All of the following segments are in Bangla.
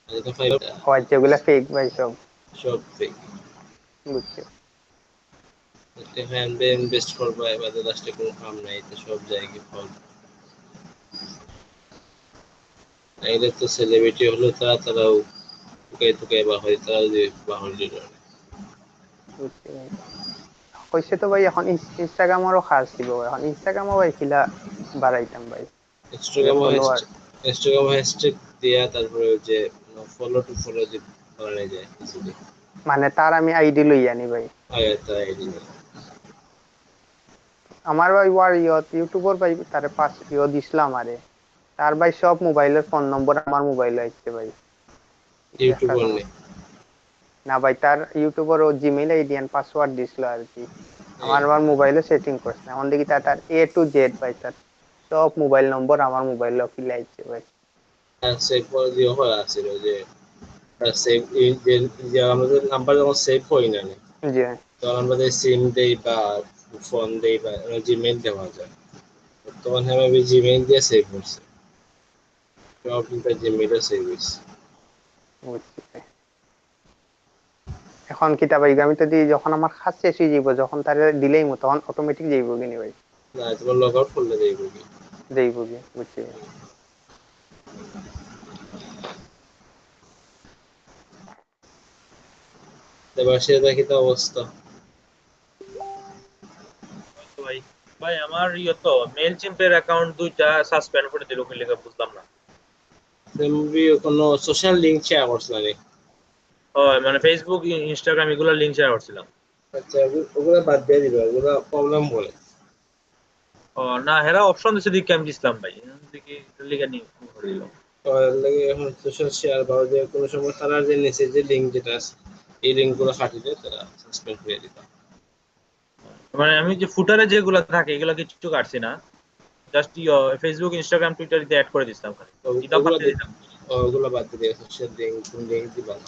এটা ফাইবার ও আচ্ছা, ওগুলা ফেক ভাই সব। সব ফেক। বুঝছি। টাকা আনবে, ইনভেস্ট করবা, এবার লাস্টে কোনো কাম নাই, তো সব জায়গায় ফল। এদের তো সেলিব্রিটি হলো তারাও টুকাই টুকাই বা হয়, তারা যে বাহন দিল। বুঝছি ভাই। কইছে তো ভাই এখন ইনস্টাগ্রামেরও খাস দিব, এখন ইনস্টাগ্রামও ভাই খিলা বাড়াইতাম ভাই, যে ইনস্টাগ্রাম ফলোয়ার। ইনস্টাগ্রাম হ্যাশট্যাগ দিয়া, তারপরে ওই যে ফলো টু ফলো যে বানানো যায় ইজিলি। মানে তার আমি আইডি লই আনি ভাই। আয়াতা আইডি। আমার ভাই ওয়ার ইউটিউবার ভাই, তারে পাঁচ দিছিলাম আরে। তার ভাই সব মোবাইলের ফোন নম্বর আমার মোবাইলে আসছে ভাই, এটা একটা ইউটিউবার নেই। সমস্যা। না ভাই, তার ইউটিউবের ও জিমেইল আইডি এন্ড পাসওয়ার্ড দিছিল আর কি। আমার মোবাইলে সেটিং করছে না, এখন দেখি তার A to Z ভাই, তার সব মোবাইল নম্বর আমার মোবাইলে ফিল আইছে ভাই। আর সেভ করে দিয়ে হয় আছিল যে সেভ, যে আমাদের নাম্বার যখন সেভ হই না, জি। তখন আমাদের সিম দেই বা ফোন দেই বা জিমেইল দেওয়া যায়, তখন আমি জিমেইল দিয়ে সেভ করছি, সব কিন্তু জিমেইলে সেভ হয়েছে। বুঝছি ভাই। এখন কিতা ভাই, আমি তো দিই যখন আমার কাজ শেষ হয়ে যাইব, যখন তার দিলেই মতো তখন অটোমেটিক যাইব কিনি ভাই। না, তোমার লগ আউট করলে যাইব কি। যাইব কি, বুঝছি ভাই। এবার সে দেখি তো অবস্থা। তো ভাই, ভাই আমার তো মেল চিম্পের অ্যাকাউন্ট দুইটা সাসপেন্ড করে দিল, কি লেগে বুঝলাম না। তুমি কোনো সোশ্যাল লিঙ্ক শেয়ার করছ না রে? হয় মানে ফেসবুক ইনস্টাগ্রাম এগুলো লিংক শেয়ার করছিলাম। আচ্ছা, ওগুলো বাদ দিয়ে দিবা, ওগুলো প্রবলেম বলে। ও না, হেরা অপশন দিছে, দিকে আমি দিছিলাম ভাই, দেখি লিখে নি করে দিলাম। লাগে এখন সোশ্যাল শেয়ার বা যে কোনো সময় তারা যে নিচে যে লিঙ্ক যেটা আছে, এই লিঙ্ক গুলো কাটিলে তারা সাসপেন্ড করে দিবা। মানে আমি যে ফুটারে যেগুলো থাকে এগুলো কিছু কাটছি না, জাস্ট ফেসবুক ইনস্টাগ্রাম টুইটার দিয়ে অ্যাড করে দিছিলাম খালি। ইদাও বাদ ওগুলো দিয়ে দিলাম। ওগুলো বাদ দিয়ে সোশ্যাল লিঙ্ক, কোন লিঙ্ক দিবা না।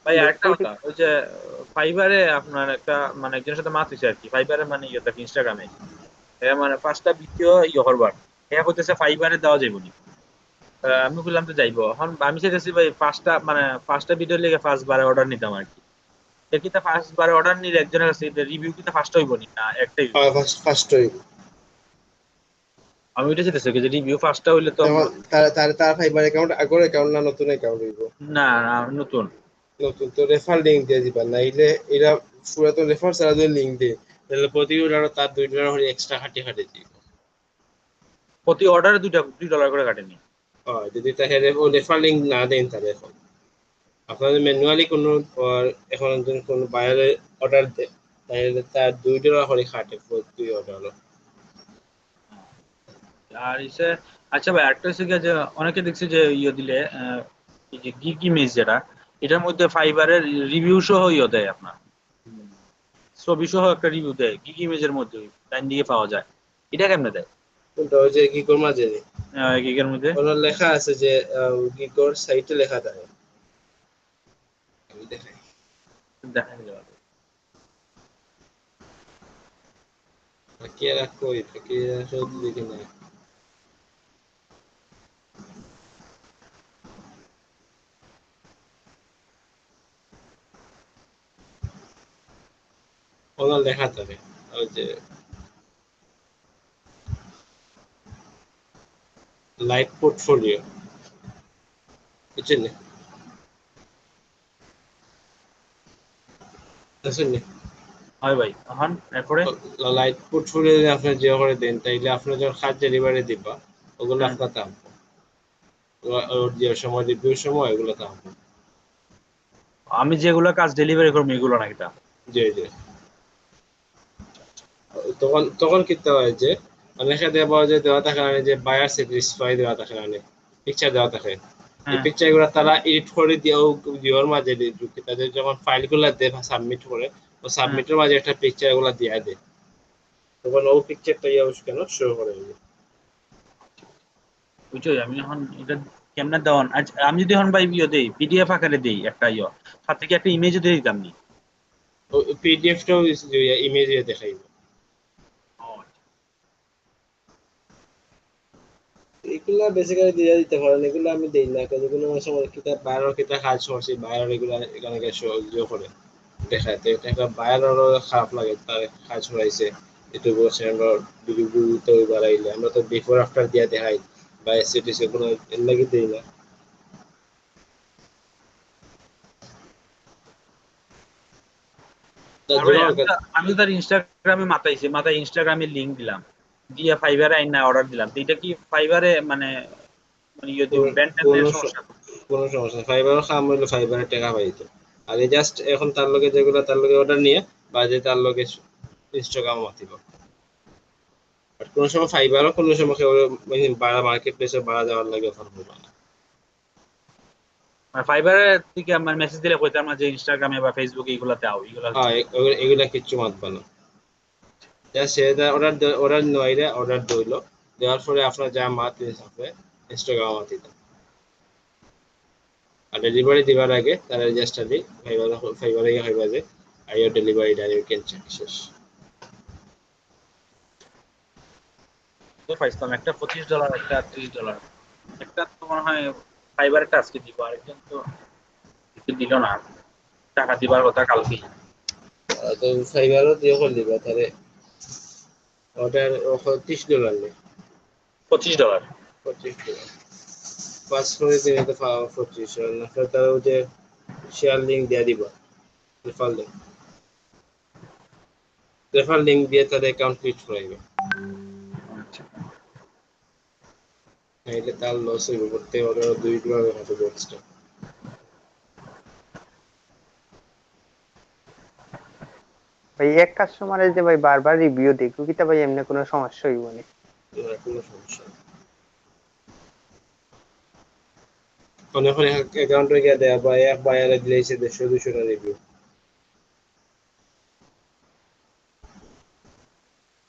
ভাই আরেকটা দেখতেছি। কথা, ওই যে ফাইবারে আপনার একটা মানে একজনের সাথে মাত হইছে আর কি, ফাইবারে মানে থাকে ইনস্টাগ্রামে, মানে 5টা ভিডিও করবার, করতেছে ফাইবারে দেওয়া যাবে নি। আমি বললাম তো যাইবো, এখন আমি চাইতেছি ভাই 5টা ভিডিও লেগে 5 বারে অর্ডার নিতাম আর কি। এর কি তা 5 বারে অর্ডার নিলে একজনের কাছে রিভিউ কি তা ফার্স্ট হইব নি, না একটাই হইব? ফার্স্ট ফার্স্ট হইব। আমি ওইটা চাইতেছি যে রিভিউ ফার্স্টটা হইলে তো যেমন তার ফাইবার অ্যাকাউন্ট, আগর অ্যাকাউন্ট না নতুন অ্যাকাউন্ট হইব? না না, নতুন। নতুন তো রেফার লিঙ্ক দিয়ে দিবা, নাইলে এরা পুরাতন রেফার ছাড়া যদি লিঙ্ক দেয়, তাহলে প্রতি অর্ডারও তার $2 করে এক্সট্রা খাটি খাটি দিব। প্রতি অর্ডারে $2 করে কাটেনি। হয়, যদি তাকে ও রেফার লিঙ্ক না দেন, তাহলে এখন আপনাদের ম্যানুয়ালি কোনো এখন যদি কোনো বাইরে অর্ডার দেয়, তাহলে তার $2 করে কাটে প্রতি অর্ডার। আর ইসে, আচ্ছা ভাই একটা হচ্ছে গিয়ে যে অনেকে দেখছি যে দিলে এই যে গিগ ইমেজ যেটা, এটার মধ্যে ফাইবারের রিভিউ সহ দেয় আপনার, ছবি সহ একটা রিভিউ দেয় গিগ ইমেজের মধ্যে, ডাইন দিকে পাওয়া যায়। এটা কেমনে দেয় কিন্তু ওই যে কি করবো জানি, গিগের মধ্যে? ওনার লেখা আছে যে গিগর সাইটে লেখা থাকে। আমি দেখাই। দেখা যাবে। তাকিয়ে রাখো, তাকিয়ে রাখো, দেখি না। ওনার লেখা থাকে ওই যে লাইট পোর্টফোলিও, বুঝছেন? বুঝছেন? হয় ভাই, এখন এরপরে? লাইট পোর্টফোলিও যদি আপনি যে করে দেন, তাইলে আপনি যখন কাজ ডেলিভারি দিবা, ওগুলো হুম। আপনার থাকবে। ওর যে সময় রিভিউর সময় ওগুলো থাকবে। আমি যেগুলো কাজ ডেলিভারি করবো এগুলো নাকি তা? জি জি। তখন তখন কিনতে হয় যে লেখা দেওয়া পাওয়া যায়, দেওয়া থাকে না যে বায়ার স্যাটিসফাই দেওয়া থাকে না, পিকচার দেওয়া থাকে। এই হ্যাঁ। পিকচার গুলো তারা এডিট করে দিয়েও ভিউয়ার মাঝে ঢুকে, তাদের যখন ফাইল গুলা দেয় সাবমিট করে, ও হুম। সাবমিটের মাঝে একটা পিকচার গুলা দিয়ে দেয়, তখন ও পিকচারটা কেন শো করে। বুঝছো, আমি এখন এটা কেমনে দেওয়ান, আচ্ছা, আমি যদি এখন ভাই দেই পিডিএফ আকারে দেই একটা সাথে থেকে একটা ইমেজও দিয়ে দিতাম নি? পিডিএফটাও ইমেজ দেখাইব। ও, আচ্ছা। এগুলা বেসিক্যালি দিয়ে দিতে পারেন, এগুলো আমি দেই না, কারণ এগুলো অনেক সময় কিতা বাইরের কিতা কাজ করছি, বাইরের এগুলা এখানে সাহায্য করে দেখায়, তো এটা একটা বাইরেরও খারাপ লাগে, তার কাজ হয়েছে একটু চ্যানেলের ভিডিও তো বাড়াইলে আমরা তো বিফোর আফটার দিয়া দেখাই বা এসিটিসি কোনো এর লাগি দেই না। তা আর ভাই ধরুন আমি তার ইনস্টাগ্রামে মাথায় ইনস্টাগ্রামে লিংক দিলাম, দিয়ে ফাইবারে আইন না অর্ডার দিলাম, তো এটা কি ফাইবারে মানে মানে ইয়ে দিব ব্যান্ড কোনো সমস্যা? কোনো সমস্যা নেই, ফাইবারও কাম হইলো ফাইবারের টাকা পাইতো, আগে জাস্ট এখন তার লগে যেগুলো তার লগে অর্ডার নিয়ে বা যে তার লগে ইনস্টাগ্রাম মাতিব। আর কোনো সময় ফাইবারও কোনো সময় কেউ বাড়া মার্কেট প্লেসে বাড়া যাওয়ার লাগে অফার করবে না। মানে ফাইবারে থেকে আমার মেসেজ দিলে কইতাম না যে ইনস্টাগ্রামে বা ফেসবুকে এগুলাতে আও, এগুলা হচ্ছে হ্যাঁ, না। এগুলা কিচ্ছু মাতবে না, জাস্ট সে অর্ডার অর্ডার নইলে অর্ডার দইল, দেওয়ার পরে আপনার যা মাত আপনি ইনস্টাগ্রাম মাতি দেন, আর ডেলিভারি দিবার আগে তারা জাস্ট আদি ফাইবারে গিয়ে হইবা যে আইও ডেলিভারি ডাইরেক্ট ক্যান্সেল শেষ। তো পাইছিলাম একটা $25, একটা $30, একটা তো মনে হয় ফাইবার একটা আজকে দিব, আরেকজন তো কিছু দিল না, টাকা দিবার কথা কালকেই। তো ফাইবারও দিয়ে করে দিবা তাহলে অর্ডার $30 নেই, $25 $25 পাঁচ করে দিনে তো পাওয়া 25, না তারা ওই যে শেয়ার লিঙ্ক দিয়ে দিবা, রেফার লিঙ্ক, রেফার লিঙ্ক দিয়ে তাদের অ্যাকাউন্ট ক্রিয়েট করাইবে, আচ্ছা নাইলে তার লস হইব, করতে অর্ডার $2 হবে এক্সট্রা। ভাই এক কাস্টমারের যে ভাই বারবার রিভিউ দেখো কিতা ভাই এমনি কোনো সমস্যা হইব না? কোনো সমস্যা নেই, অনেক অনেক অ্যাকাউন্টে গিয়ে দেয়া বা এক বায়ারে দিলেছে 150-200 রিভিউ,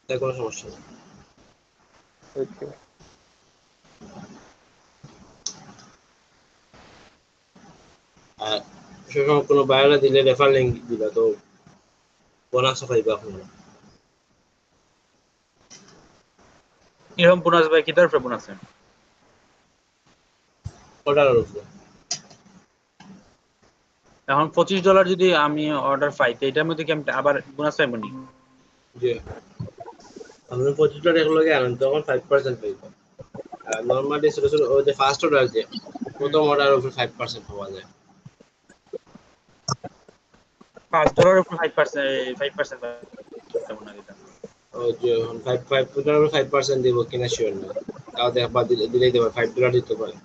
তার কোনো সমস্যা নেই। বুঝছি ভাই। আর সেরকম কোনো বায়ারে দিলে রেফার লিঙ্ক দিবা, তো বোনাসও পাইবা আপনারা কিরকম বোনাস ভাই, কি তরফে বোনাস? অর্ডারের উপরে। এখন $25 যদি আমি অর্ডার পাই, তো এটার মধ্যে কি আমি আবার বোনাস পাইব নি? যে আপনি $25 একলগে আনেন তখন 5% পাইবা, আর নর্মালি ছোট ছোট ওই যে ফার্স্ট অর্ডার যে প্রথম অর্ডারের উপরে 5% পাওয়া যায়। $5 উপর 5% পাবো না এটা? ওই যে এখন $5 5% দিব কিনা শিওর না, তাও দেখবা দিলেই দেবে, $5 দিতে পারে।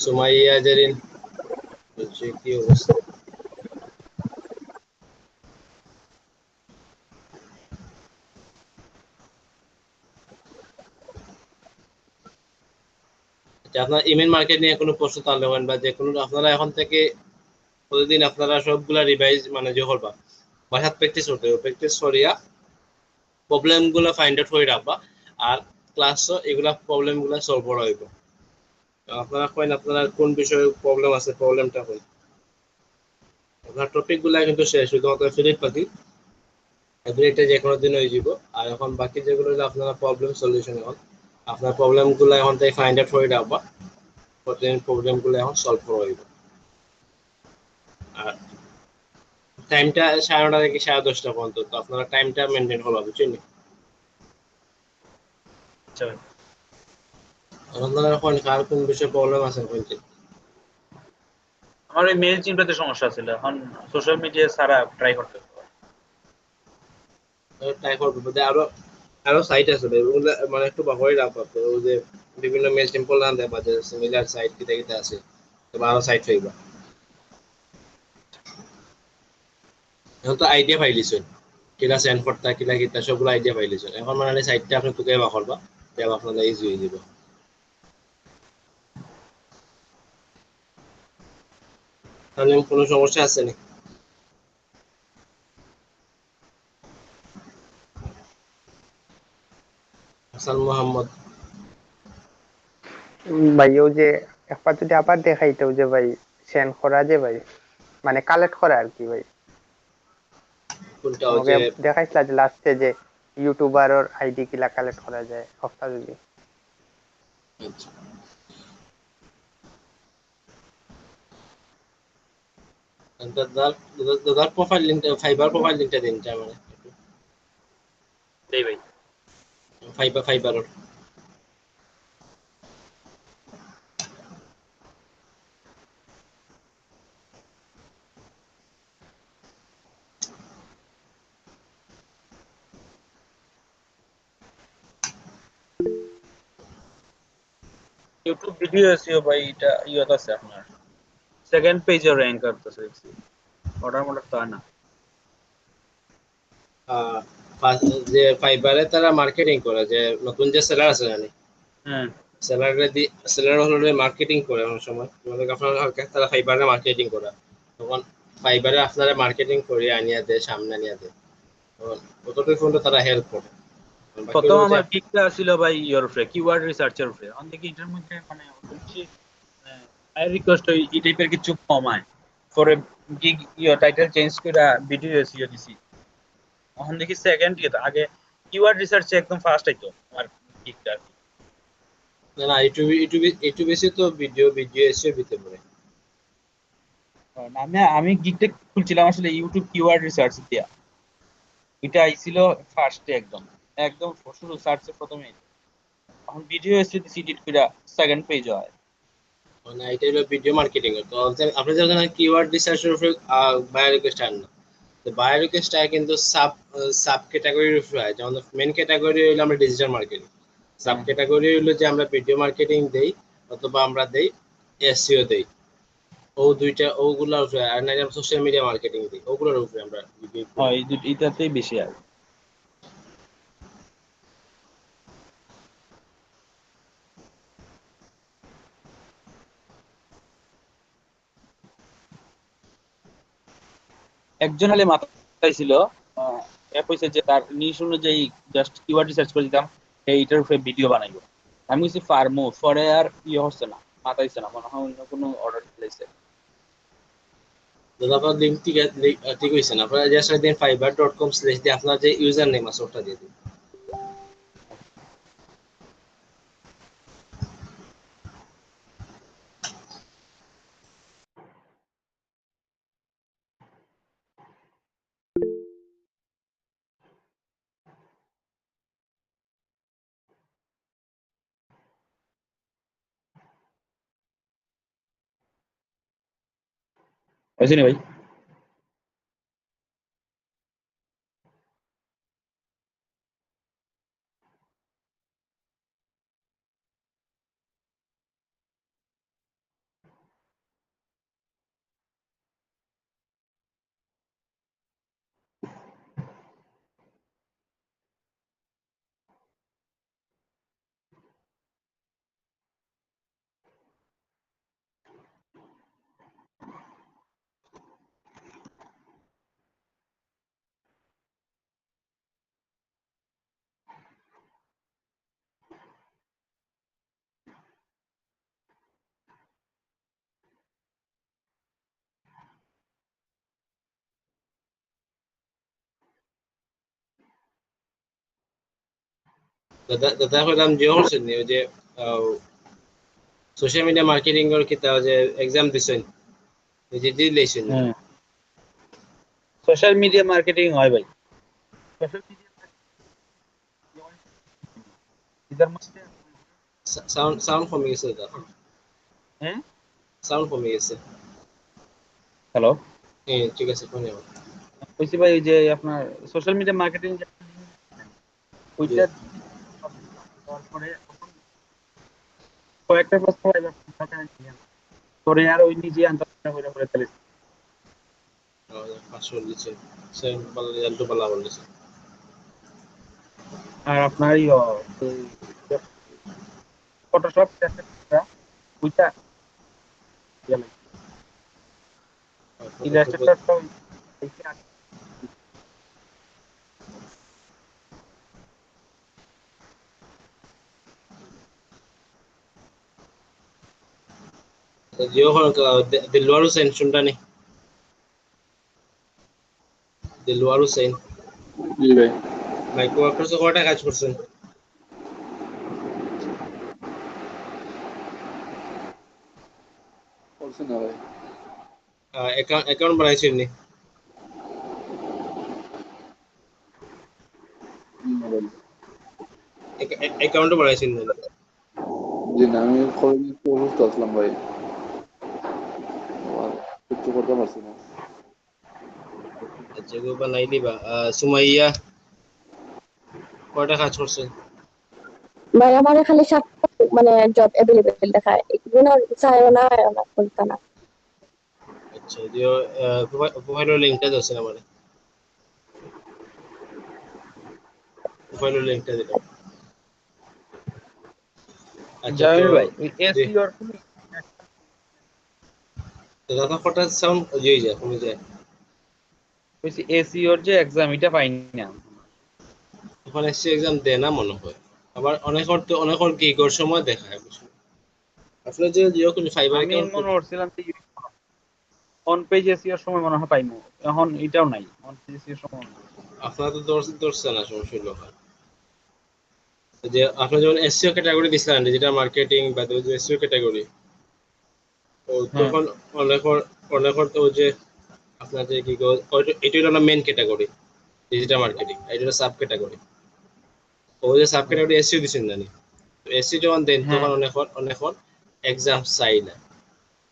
সুমাইয়া জেরিন বলছে কি অবস্থা? আচ্ছা, আপনার ইমেল মার্কেট নিয়ে কোনো প্রশ্ন তাহলে হবেন বা যে কোনো আপনারা এখন থেকে প্রতিদিন আপনারা সবগুলা রিভাইজ মানে যে করবা বাসাত প্র্যাকটিস করতে হবে, প্র্যাকটিস করিয়া প্রবলেম গুলো ফাইন্ড আউট করে রাখবা, আর ক্লাসও এগুলা প্রবলেম গুলা সলভ করা হইব। আপনারা কইন আপনারা কোন বিষয়ে প্রবলেম আছে, প্রবলেমটা কই আপনার টপিক গুলা কিন্তু শেষ, শুধুমাত্র ফিলিপ পাখি এভরিটা যে কোনো দিন হয়ে যাব। আর এখন বাকি যেগুলো হলো আপনারা প্রবলেম সলিউশন, এখন আপনার প্রবলেম গুলো এখন থেকে ফাইন্ড আউট করে রাখবা, প্রতিদিন প্রবলেম গুলো এখন সলভ করা হইব। আর টাইমটা 9:30 থেকে 10:30 পর্যন্ত, তো আপনারা টাইমটা মেনটেন করবা, বুঝছেন? আচ্ছা ভাই। আপনারা এখন কার কোন বিষয়ে প্রবলেম আছে বলতে আমার ওই মেল চিন্তাতে সমস্যা ছিল, এখন সোশ্যাল মিডিয়া ছাড়া ট্রাই করতে হবে। ট্রাই করবো, বোধহয় আরো আরো সাইট আছে ভাই, ওগুলো মানে একটু বাহরে রাখবা, তো ওই যে বিভিন্ন মেল টেম্পল না দেয় বা যে সিমিলার সাইট কিটা কিটা আছে, তো আরো সাইট হইবা। এখন তো আইডিয়া পাইলিছেন কিলা সেন্ড করতা কিলা কিতা সবগুলো আইডিয়া পাইলিছেন, এখন মানে সাইটটা আপনি তোকে বা করবা, দেব আপনাদের ইজি হয়ে যাব। তাহলে কোনো সমস্যা আছে নি? হাসান মোহাম্মদ। ভাই ও যে একবার যদি আবার দেখাইতো যে ভাই সেন্ড করা যে ভাই মানে কালেক্ট করা আর কি ভাই, কোনটা ওই আমাকে যে দেখাইছিল যে লাস্টে যে ইউটিউবাৰৰ আইডি কিলা কালেক্ট কৰা যায় সপ্তাহ যদি আচ্ছা দাদার দাদার প্রোফাইল লিঙ্কটা ফাইবার প্রোফাইল লিঙ্কটা দিন মানে দেই ভাই ফাইবার ইউটিউব ভিডিও এসইও ভাই এটা ইয়েত আছে আপনার সেকেন্ড পেজে র‍্যাঙ্ক করতেছে অর্ডার মডেল তো না যে ফাইবারে তারা মার্কেটিং করে যে নতুন যে সেলার আছে জানি হ্যাঁ সেলার হলে মার্কেটিং করে অনেক সময় আপনার তারা ফাইবারে মার্কেটিং করে তখন ফাইবারে আপনারা মার্কেটিং করে আনিয়া দেয় সামনে আনিয়া দেয় তখন কতটুকু তারা হেল্প করে প্রথম আমার পিকটা ছিল ভাই ইওর উপরে কিওয়ার্ড রিসার্চের উপরে অন দেখি এটার মধ্যে মানে বেশি আই রিকোয়েস্ট এই টাইপের কিছু কমায় পরে গিগ ইওর টাইটেল চেঞ্জ করে ভিডিও এসইও দিছি এখন দেখি সেকেন্ড ইয়েতে আগে কিওয়ার্ড রিসার্চে একদম ফার্স্ট আইতো আমার পিকটা না ইউটিউবে এসে তো ভিডিও এসে দিতে পারে আমি গিগটা খুলছিলাম আসলে ইউটিউব কিওয়ার্ড রিসার্চ দিয়া এটা আইছিল ফার্স্টে একদম একদম শুরু সার্চে প্রথমে এখন ভিডিও এসে এডিট করে সেকেন্ড পেজ হয় মানে এটা হলো ভিডিও মার্কেটিং তো আপনি যখন কিওয়ার্ড রিসার্চের উপরে বায়ার রিকোয়েস্ট আন না তো বায়ার রিকোয়েস্ট কিন্তু সাব ক্যাটাগরির উপরে হয় যেমন মেন ক্যাটাগরি হলো আমরা ডিজিটাল মার্কেটিং সাব ক্যাটাগরি হলো যে আমরা ভিডিও মার্কেটিং দেই অথবা আমরা দেই এসইও দেই ও দুইটা ওগুলোর উপরে আর না আমরা সোশ্যাল মিডিয়া মার্কেটিং দিই ওগুলোর উপরে আমরা হয় এই দুইটাতেই বেশি আর একজন হলে মাথায় ছিল অ্যাপ হইছে যে তার নিশ অনুযায়ী জাস্ট কিওয়ার্ড রিসার্চ করে দিতাম এইটার উপরে ভিডিও বানাইবো আমি কিছু ফার্মো পরে আর ইয়ে হচ্ছে না মাথাইছে না মনে হয় অন্য কোনো অর্ডার দিয়েছে দাদা আপনার লিঙ্ক ঠিক হয়েছে না আপনারা জাস্ট দিন fiverr.com/ দিয়ে আপনার যে ইউজার নেম আছে ওটা দিয়ে দিন হয়েছে না ভাই দাদা কইলাম যে হচ্ছেন ওই যে সোশ্যাল মিডিয়া মার্কেটিং এর কিতা যে এক্সাম দিছেন যে দিলেছেন সোশ্যাল মিডিয়া মার্কেটিং হয় ভাই সোশ্যাল মিডিয়া ইদার মধ্যে সাউন্ড কমে গেছে দাদা হ্যাঁ সাউন্ড কমে গেছে হ্যালো হ্যাঁ ঠিক আছে কোনে কইছি ভাই যে আপনার সোশ্যাল মিডিয়া মার্কেটিং ওইটা তারপরে কয়েকটা প্রশ্ন পরে আর ওই নিজে আন্তর্জাতিক হয়ে পড়ে চলে পাসওয়ার্ড দিছেন সেম ভালো রেজাল্ট ভালো বলেছে আর আপনার ফটোশপ ওইটা ইলাস্ট্রেটর জিও দিলওয়ার হুসেন শুনটা নি দিলওয়ার হুসেন जी भाई মাইক্রো ওয়ার্কার্স কয়টা কাজ করছেন? করছে না ভাই। অ্যাকাউন্ট বানাইছেন নি? মোবাইল। অ্যাকাউন্টও বানাইছেন না? জি না, আমি অসুস্থ আসলাম ভাই, আবার কিছু করতে পারছি না। আচ্ছা গো বানাই দিবা। সুমাইয়া কয়টা কাজ করছেন? ভাই আমার খালি সাতটা মানে জব অ্যাভেলেবেল দেখায়, এগুলো চাইও না না করতে না। আচ্ছা দিও, প্রোফাইলের লিংকটা দিছেন আমারে, প্রোফাইলের লিংকটা দিলাম। আচ্ছা তো জামিল ভাই ওই জি, এসইওর তো দাদা কটা সাউন্ড জি যা কমে যায়। কইছি এসইওর যে এক্সাম এটা পাইনি না। ওখানে এসে এক্সাম দেয় না মনে হয়, আবার অনেক কি কর সময় দেখায় বুঝছেন? আসলে যে জিও কোন ফাইবার আমি অ্যাকাউন্ট মনে করছিলাম যে অন পেজ এসইওর সময় মনে হয় পাইমু, এখন এটাও নাই, অন পেজ এসইওর সময় নাই। আপনারা তো ধরছে না সমস্যা হলো। যে আপনি যখন এসইও ক্যাটাগরি দিছিলেন, ডিজিটাল মার্কেটিং বা এসইও ক্যাটাগরি, ও হ্যাঁ তখন অনেক তো ওই যে আপনার যে কি এটা হলো মেন ক্যাটাগরি ডিজিটাল মার্কেটিং, এটা হলো সাব ক্যাটাগরি। ওই যে সাব হ্যাঁ ক্যাটাগরি এসইও দিছেন জানি, তো এসইও যখন দেন হ্যাঁ তখন অনেক এক্সাম চাই না।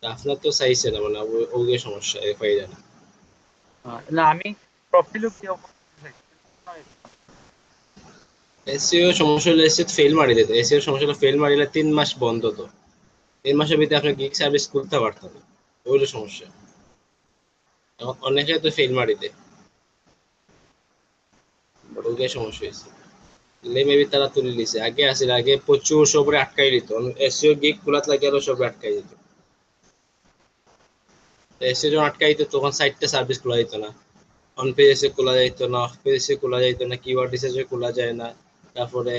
তা আপনার তো চাইছে না মানে ওই সমস্যা এ পাই না। না আমি প্রফাইলও কি এসইও সমস্যা হলে এসইও ফেল মারি দিত, এসইও সমস্যা হলে ফেল মারিলে 3 মাস বন্ধ। তো 3 মাসের ভিতরে আপনি গিগ সার্ভিস করতে পারতেন, ওই হলো সমস্যা। এখন অনেকে তো ফেল মারি দেয়, ওই সমস্যা হয়েছে। মেবি তারা তুলে নিছে, আগে আসলে আগে প্রচুর সবরে আটকাই দিত, এসইও গিগ খোলাত লাগে আরো সব আটকাই দিত। এসইও যখন আটকাই দিত তখন সাইটটা সার্ভিস খোলা যেত না, অন পেজ এসে খোলা যাইতো না, অফ পেজ এসে খোলা যাইতো না, কিওয়ার্ড রিসার্চে খোলা যায় না, তারপরে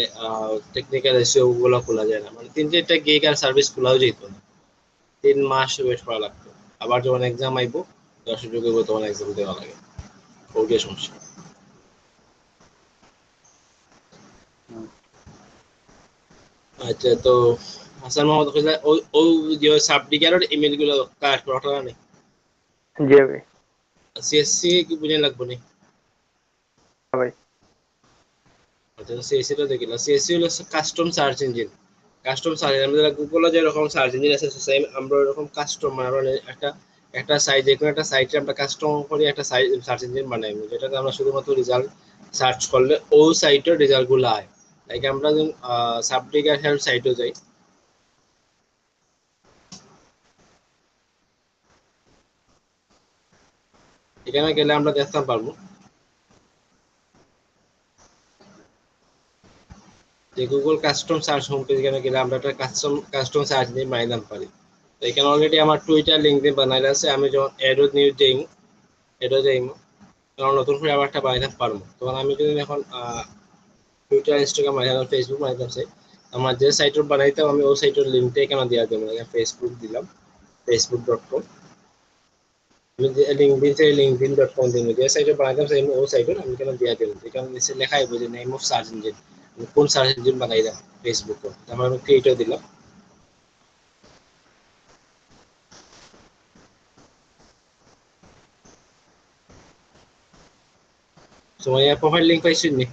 টেকনিক্যাল এসইও গুলো খোলা যায় না, মানে 3-4টা গিগ আর সার্ভিস খোলাও যেত না। 3 মাস ওয়েট করা লাগতো। আবার যখন এক্সাম আইবো, যখন সুযোগ হইব তখন এক্সাম দেওয়া লাগে, ওই সমস্যা। আচ্ছা তো হাসান মোহাম্মদ কইলা ও যে সাবডিগারের ইমেল গুলো কাট করা নেই, জি ভাই। সিএসসি কি বুঝে লাগবে নি? ভাই আচ্ছা সিএসসি টা দেখিলা, সিএসসি হলো custom search engine. Custom search আমাদের গুগলে যে রকম সার্চ ইঞ্জিন আছে সেম আমরা এরকম কাস্টম মানে একটা একটা সাইট, যে কোনো একটা সাইটে আমরা কাস্টম করে একটা সার্চ ইঞ্জিন বানাই, যেটাতে আমরা শুধুমাত্র রেজাল্ট সার্চ করলে ওই সাইটের রেজাল্ট গুলো আয়। লাইক আমরা যখন সাবডিগার হেল্প সাইটে যাই, এখানে গেলে আমরা দেখতে পারবো যে Google custom search home page, এখানে গেলে আমরা একটা কাস্টম সার্চ নিয়ে বানাইতে পারি। তো এখানে অলরেডি আমার টুইটার লিঙ্কডিন বানাইলে আছে, আমি যখন এডো নিউজ যাই এডো যাই তখন নতুন করে আবার একটা বানাইতে পারবো। তখন আমি যদি এখন টুইটার ইনস্টাগ্রাম বানাইতাম ফেসবুক বানাইতাম চাই, আমার যে সাইটের বানাইতাম আমি ওই সাইটের লিঙ্কটা এখানে দেওয়া দেবো, ফেসবুক দিলাম facebook.com, আমি লিঙ্কডিন চাই linkedin.com দিন, যে সাইটে বানাইতাম চাই ওই সাইটের আমি এখানে দেওয়া দেবো। এখানে নিচে লেখা হইব যে নেম অফ সার্চ ইঞ্জিন, কোন সার্চ ইঞ্জিন বানাইলাম ফেসবুক, তারপর আমি ক্রিয়েটও দিলাম। তোমার প্রোফাইল লিঙ্ক পাইছেন নি?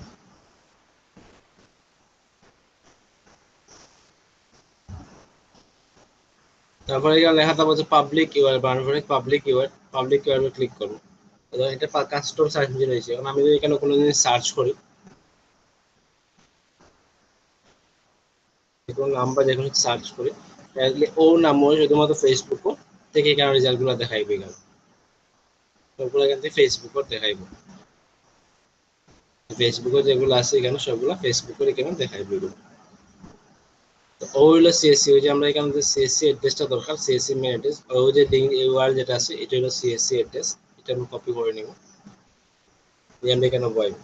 তারপরে এখানে লেখা থাকবে যে পাবলিক ইউআর বানানো, পাবলিক ইউআর ক্লিক করবো। এটা কাস্টম সার্চ ইঞ্জিন হয়েছে। এখন আমি যদি এখানে কোনো জিনিস সার্চ করি, কোনো নাম বা যেকোনো সার্চ করি, তাহলে ও নাম শুধুমাত্র ফেসবুক থেকে এখানে রেজাল্ট গুলো দেখাইবে, এখানে সবগুলো এখান থেকে ফেসবুক দেখাইবো, ফেসবুকে যেগুলো আছে এখানে সবগুলো ফেসবুকের এখানে দেখাইবে এগুলো। তো ও হলো সিএসসি, ওই যে আমরা এখানে যে সিএসসি অ্যাড্রেসটা দরকার, সিএসসি মেল অ্যাড্রেস, ওই যে লিঙ্ক ইউআর যেটা আছে এটা হলো সিএসসি অ্যাড্রেস, এটা আমি কপি করে নিব, আমি এখানে বসাবো।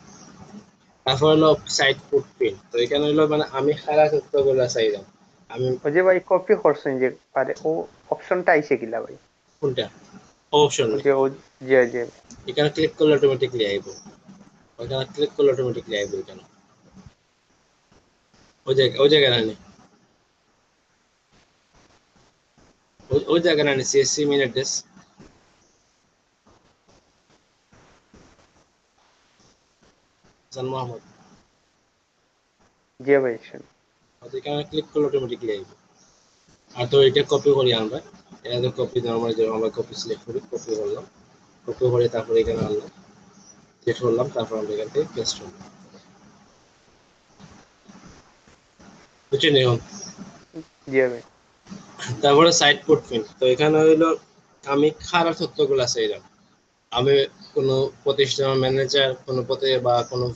তারপর হলো সাইট ফুটপ্রিন্ট, তো এখানে হলো মানে আমি সারা তথ্যগুলো চাইলাম আমি ওই যে ভাই কপি করছেন যে পারে ও অপশনটা আইছে কিলা ভাই? কোনটা অপশন ওই যে ও জি জি এখানে ক্লিক করলে অটোমেটিকলি আইব, ওইখানে ক্লিক করলে অটোমেটিকলি আসবে ওইখানে ওই জায়গায় রানি ওই জায়গায় Rani CSC email address Hasan Mohammad ji ভাই শুন ওইখানে ক্লিক করলে অটোমেটিকলি আসবে আর তো এটা কপি করি আমরা এটা কপি নরমাল যে আমরা কপি সিলেক্ট করি কপি করলাম কপি করে তারপরে এখানে আনলাম সিলেক্ট করলাম তারপর আমরা এখান থেকে পেস্ট করলাম বুঝছেন এখন জি ভাই তারপরে সাইট ফুটপ্রিন্ট তো এখানে হইলো আমি খারাপ তথ্যগুলো চাইলাম আমি কোনো প্রতিষ্ঠানের ম্যানেজার কোনো বা কোনো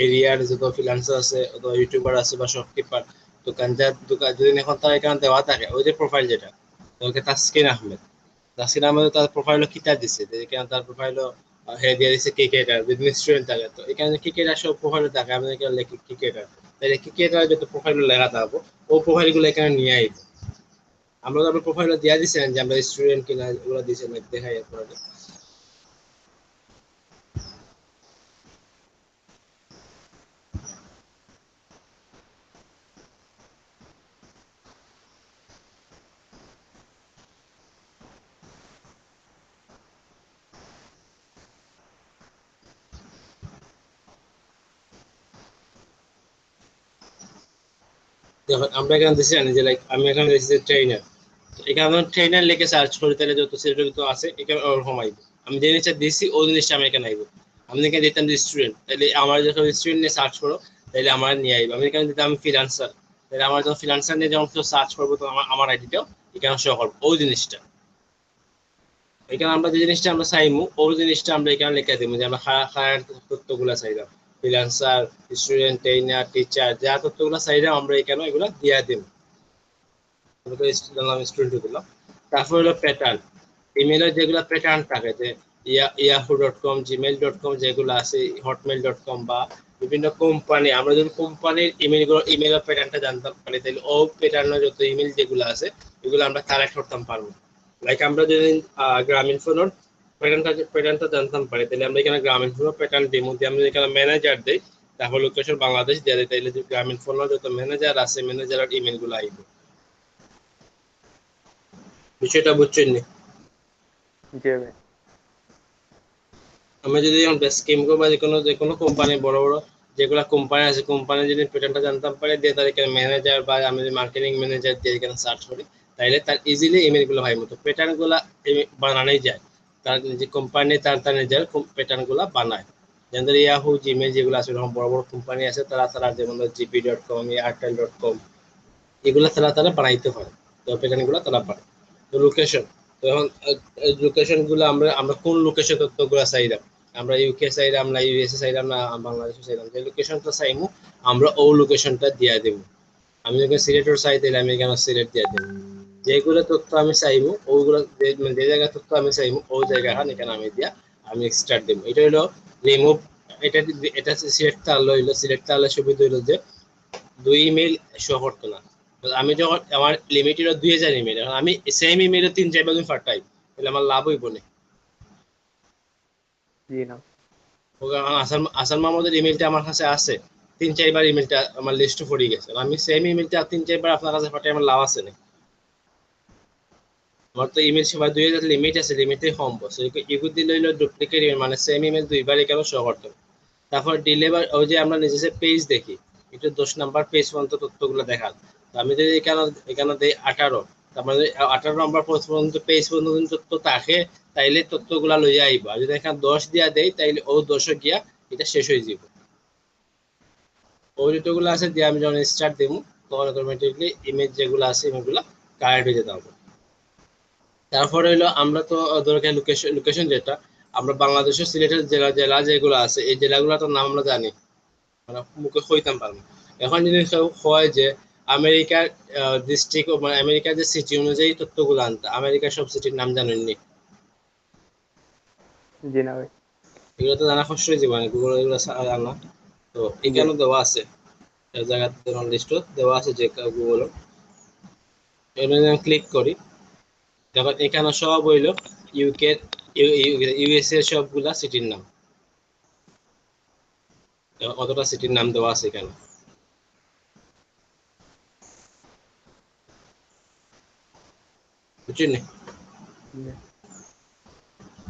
এরিয়ার যত ফ্রিল্যান্সার আছে অথবা ইউটিউবার আছে বা শপকিপার দোকান যদি এখন তার এখানে দেওয়া থাকে ওই যে প্রোফাইল যেটা ওকে তাসকিন আহমেদ তার প্রোফাইলও কিতা দিছে যে এখানে তার প্রোফাইলও হ্যাঁ দিয়ে দিছে ক্রিকেটার যদি স্টুডেন্ট থাকে তো এখানে ক্রিকেটার সব প্রোফাইল থাকে আমি এখানে লিখি ক্রিকেটার তাহলে ক্রিকেটার যত প্রোফাইল লেখা থাকবো ও প্রোফাইলগুলো এখানে নিয়ে আইব আমরা তো আপনার প্রোফাইলও দিয়া দিছেন যে আমরা স্টুডেন্ট কিনা ওগুলো দিয়েছেন দেখাই আপনাদের দেখুন আমরা এখানে দিচ্ছি যে লাইক আমি এখানে দিচ্ছি যে ট্রেনার এখানে আমরা ট্রেনার লিখে সার্চ করি তাহলে যত সিলেক্ট আছে এখানে ওরকম আইব আমি যে জিনিসটা দিচ্ছি ওই জিনিসটা আমি এখানে আইব আমি এখানে দিতাম যে স্টুডেন্ট তাহলে আমার যখন স্টুডেন্ট নিয়ে সার্চ করো তাহলে আমার নিয়ে আইব আমি এখানে দিতাম ফ্রিল্যান্সার তাহলে আমার যখন ফ্রিল্যান্সার নিয়ে যখন কেউ সার্চ করবো তো আমার আইডিটাও এখানে শো করবো ওই জিনিসটা এখানে আমরা যে জিনিসটা আমরা চাইমু ওই জিনিসটা আমরা এখানে লিখে দিব যে আমরা খারাপ তথ্যগুলো চাইলাম ফ্রিল্যান্সার স্টুডেন্ট ট্রেনার টিচার যা তথ্যগুলো চাইলাম আমরা এখানে এগুলো দিয়ে দিব স্টুডেন্ট দিলাম তারপর হলো প্যাটার্ন ইমেলের যেগুলো প্যাটার্ন থাকে যে yahoo.com gmail.com যেগুলো আছে hotmail.com বা বিভিন্ন কোম্পানি আমরা যদি কোম্পানির ইমেলের প্যাটার্নটা জানতাম পারি তাহলে ও প্যাটার্নের যত ইমেল যেগুলো আছে এগুলো আমরা কালেক্ট করতাম পারবো লাইক আমরা যদি গ্রামীণ ফোনের প্যাটার্নটা জানতাম পারি তাহলে আমরা এখানে গ্রামীণ ফোনের প্যাটার্ন ডেমো দিয়ে আমরা এখানে ম্যানেজার দেই তারপর লোকেশন বাংলাদেশ দিয়ে দেয় তাহলে গ্রামীণ ফোনের যত ম্যানেজার আছে ম্যানেজারের ইমেল গুলো আইবে বিষয়টা বুঝছেন নি জি ভাই আমরা যদি স্কিম বা যে কোনো কোম্পানি বড় বড় যেগুলো কোম্পানি আছে কোম্পানি যদি প্যাটার্নটা জানতাম পারে দিয়ে তার এখানে ম্যানেজার বা আমি যদি মার্কেটিং ম্যানেজার দিয়ে এখানে সার্চ করি তাহলে তার ইজিলি ইমেল গুলো হয় মতো প্যাটার্ন গুলা বানানোই যায় তার যে কোম্পানি তার নিজের প্যাটার্ন গুলা বানায় যেমন ইয়াহু জিমেল যেগুলো আছে এরকম বড় বড় কোম্পানি আছে তারা যেমন gp.com airtel.com এগুলো তারা বানাইতে পারে তো প্যাটার্ন গুলো তারা পারে তো লোকেশন তো এখন লোকেশন গুলো আমরা কোন লোকেশন তথ্যগুলো চাইলাম আমরা ইউকে চাইলাম না ইউএসএ চাইলাম না বাংলাদেশে চাইলাম যে লোকেশনটা চাইমু আমরা ও লোকেশনটা দিয়ে দেব আমি যখন সিলেক্টর চাই তাহলে আমি এখানে সিলেক্ট দিয়ে দেব যেগুলো তথ্য আমি চাইমু ওগুলো যে জায়গায় তথ্য আমি চাইমু ওই জায়গাটা এখানে আমি দিয়া আমি স্টার্ট দেব এটা হলো রিমুভ এটা সিলেক্ট তাহলে হইলো সিলেক্ট তাহলে সুবিধা হইলো যে দুই ইমেল শো করতো না আমি যখন আমার লিমিট হলো 2000 ইমেল এখন আমি সেম ইমেলে 3-4 বার পাঠাই তাহলে আমার লাভ হইব না জি না আসান মাহমুদের ইমেলটা আমার কাছে আছে 3-4 বার ইমেলটা আমার লিস্টে পড়ে গেছে আমি সেম ইমেলটা 3-4 বার আপনার কাছে পাঠাই আমার লাভ আছে না আমার তো ইমেল সেবা 2000 লিমিট আছে লিমিটে কম বসে এগুলো দিলে হলো ডুপ্লিকেট ইমেল মানে সেম ইমেল দুইবার কেন শো করতে তারপর ডেলিভার ওই যে আমরা নিজে পেজ দেখি এটা 10 নাম্বার পেজ পর্যন্ত তথ্যগুলো দেখান আমি যদি এখানে দেই 18 তারপরে 18 নাম্বার পর্যন্ত পেজ পর্যন্ত তথ্য থাকে তাইলে তথ্যগুলো লইয়া আইব আর যদি এখানে 10 দিয়া দেই তাইলে ও 10 গিয়া এটা শেষ হয়ে যাবে ওই তথ্যগুলো আছে দিয়ে আমি যখন স্টার্ট দেবো তখন অটোমেটিকলি ইমেজ যেগুলো আছে ইমেজগুলো কালেক্ট হয়ে যেতে হবে তারপরে হলো আমরা তো দরকার লোকেশন যেটা আমরা বাংলাদেশের সিলেটের জেলা যেগুলো আছে এই জেলাগুলোর নাম আমরা জানি মানে মুখে কইতাম পারবো এখন যদি কেউ হয় যে আমেরিকার ডিস্ট্রিক্ট মানে আমেরিকার যে সিটি অনুযায়ী তথ্যগুলো আনতে আমেরিকার সব সিটির নাম জানেননি জি না ভাই এগুলো তো জানা কষ্ট হয়ে যাবে গুগল এগুলো জানা তো এখানে দেওয়া আছে জায়গাতে লিস্ট দেওয়া আছে যে গুগল এখানে ক্লিক করি দেখো এখানে সব হইলো ইউকে ইউএসএ সবগুলা সিটির নাম কতটা সিটির নাম দেওয়া আছে এখানে। বুঝছেন?